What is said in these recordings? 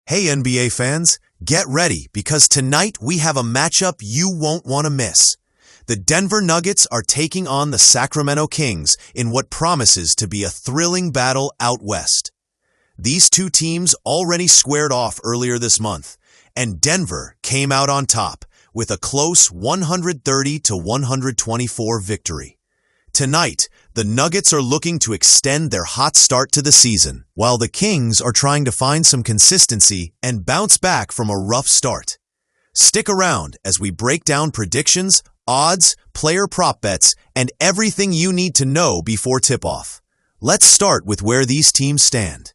Hey NBA fans, get ready because tonight we have a matchup you won't want to miss. The Denver Nuggets are taking on the Sacramento Kings in what promises to be a thrilling battle out west. These two teams already squared off earlier this month, and Denver came out on top with a close 130-124 victory. Tonight, the Nuggets are looking to extend their hot start to the season, while the Kings are trying to find some consistency and bounce back from a rough start. Stick around as we break down predictions, odds, player prop bets, and everything you need to know before tip-off. Let's start with where these teams stand.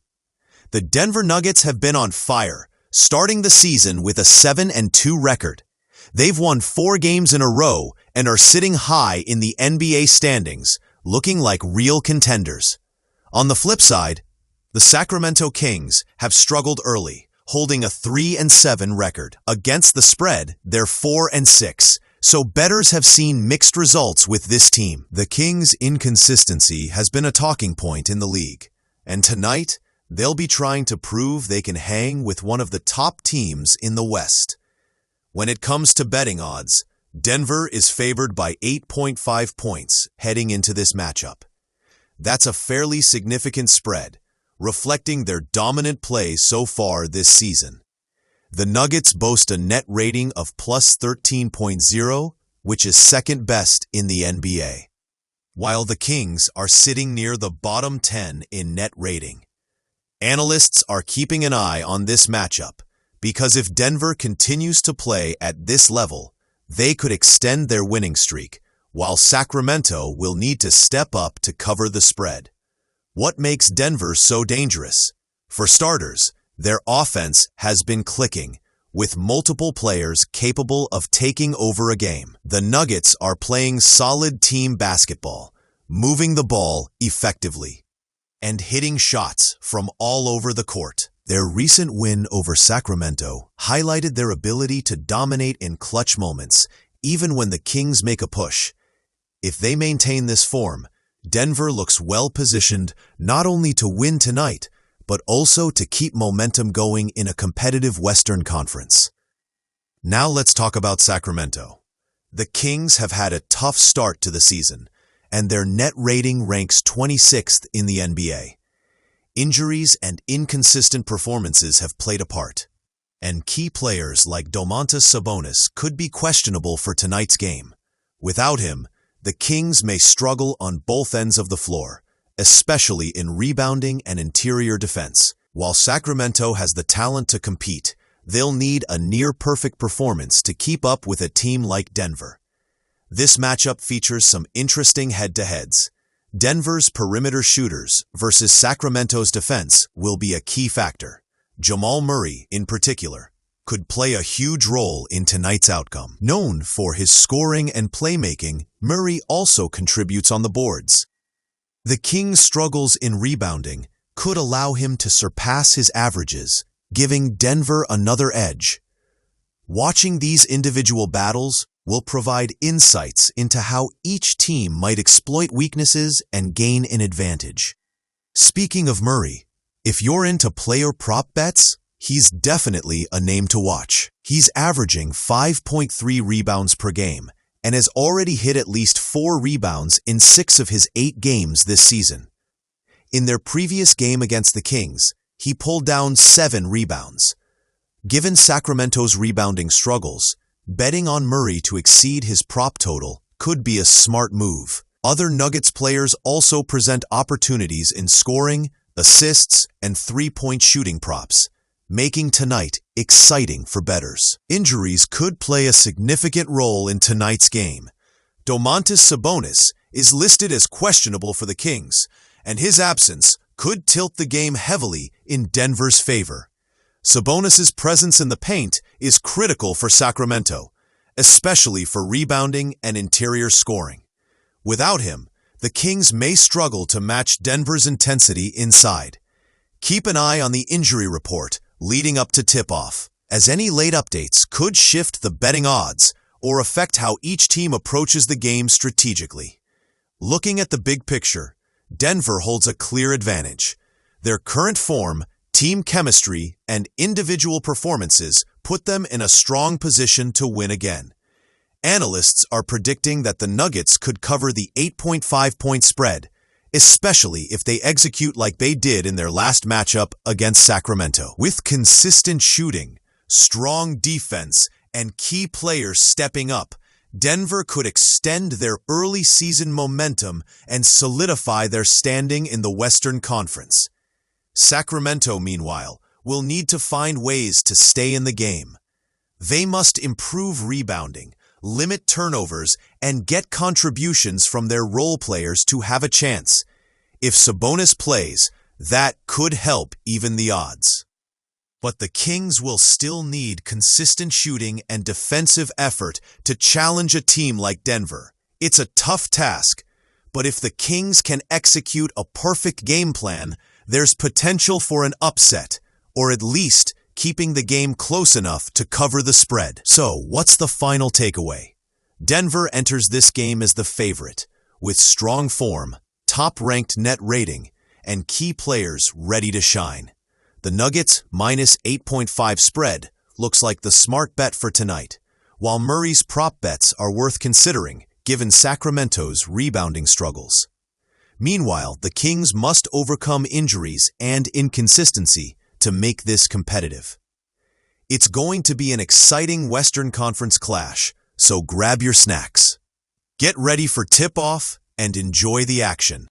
The Denver Nuggets have been on fire, starting the season with a 7-2 record. They've won 4 games in a row and are sitting high in the NBA standings, looking like real contenders. On the flip side, the Sacramento Kings have struggled early, holding a 3-7 record. Against the spread, they're 4-6, so bettors have seen mixed results with this team. The Kings' inconsistency has been a talking point in the league, and tonight, they'll be trying to prove they can hang with one of the top teams in the West. When it comes to betting odds, Denver is favored by 8.5 points heading into this matchup. That's a fairly significant spread, reflecting their dominant play so far this season. The Nuggets boast a net rating of plus 13.0, which is second best in the NBA, while the Kings are sitting near the bottom 10 in net rating. Analysts are keeping an eye on this matchup, because if Denver continues to play at this level, they could extend their winning streak, while Sacramento will need to step up to cover the spread. What makes Denver so dangerous? For starters, their offense has been clicking, with multiple players capable of taking over a game. The Nuggets are playing solid team basketball, moving the ball effectively, and hitting shots from all over the court. Their recent win over Sacramento highlighted their ability to dominate in clutch moments, even when the Kings make a push. If they maintain this form, Denver looks well-positioned not only to win tonight, but also to keep momentum going in a competitive Western Conference. Now let's talk about Sacramento. The Kings have had a tough start to the season, and their net rating ranks 26th in the NBA. Injuries and inconsistent performances have played a part, and key players like Domantas Sabonis could be questionable for tonight's game. Without him, the Kings may struggle on both ends of the floor, especially in rebounding and interior defense. While Sacramento has the talent to compete, they'll need a near-perfect performance to keep up with a team like Denver. This matchup features some interesting head-to-heads. Denver's perimeter shooters versus Sacramento's defense will be a key factor. Jamal Murray, in particular, could play a huge role in tonight's outcome. Known for his scoring and playmaking, Murray also contributes on the boards. The Kings' struggles in rebounding could allow him to surpass his averages, giving Denver another edge. Watching these individual battles will provide insights into how each team might exploit weaknesses and gain an advantage. Speaking of Murray, if you're into player prop bets, he's definitely a name to watch. He's averaging 5.3 rebounds per game and has already hit at least 4 rebounds in 6 of his 8 games this season. In their previous game against the Kings, he pulled down 7 rebounds. Given Sacramento's rebounding struggles, betting on Murray to exceed his prop total could be a smart move. Other Nuggets players also present opportunities in scoring, assists, and three-point shooting props, making tonight exciting for bettors. Injuries could play a significant role in tonight's game. Domantas Sabonis is listed as questionable for the Kings, and his absence could tilt the game heavily in Denver's favor. Sabonis's presence in the paint is critical for Sacramento, especially for rebounding and interior scoring. Without him, the Kings may struggle to match Denver's intensity inside. Keep an eye on the injury report leading up to tip-off, as any late updates could shift the betting odds or affect how each team approaches the game strategically. Looking at the big picture, Denver holds a clear advantage. Their current form Team chemistry and individual performances put them in a strong position to win again. Analysts are predicting that the Nuggets could cover the 8.5-point spread, especially if they execute like they did in their last matchup against Sacramento. With consistent shooting, strong defense, and key players stepping up, Denver could extend their early season momentum and solidify their standing in the Western Conference. Sacramento, meanwhile, will need to find ways to stay in the game. They must improve rebounding, limit turnovers, and get contributions from their role players to have a chance. If Sabonis plays, that could help even the odds. But the Kings will still need consistent shooting and defensive effort to challenge a team like Denver. It's a tough task, but if the Kings can execute a perfect game plan, there's potential for an upset, or at least keeping the game close enough to cover the spread. So, what's the final takeaway? Denver enters this game as the favorite, with strong form, top-ranked net rating, and key players ready to shine. The Nuggets minus 8.5 spread looks like the smart bet for tonight, while Murray's prop bets are worth considering given Sacramento's rebounding struggles. Meanwhile, the Kings must overcome injuries and inconsistency to make this competitive. It's going to be an exciting Western Conference clash, so grab your snacks. Get ready for tip-off and enjoy the action.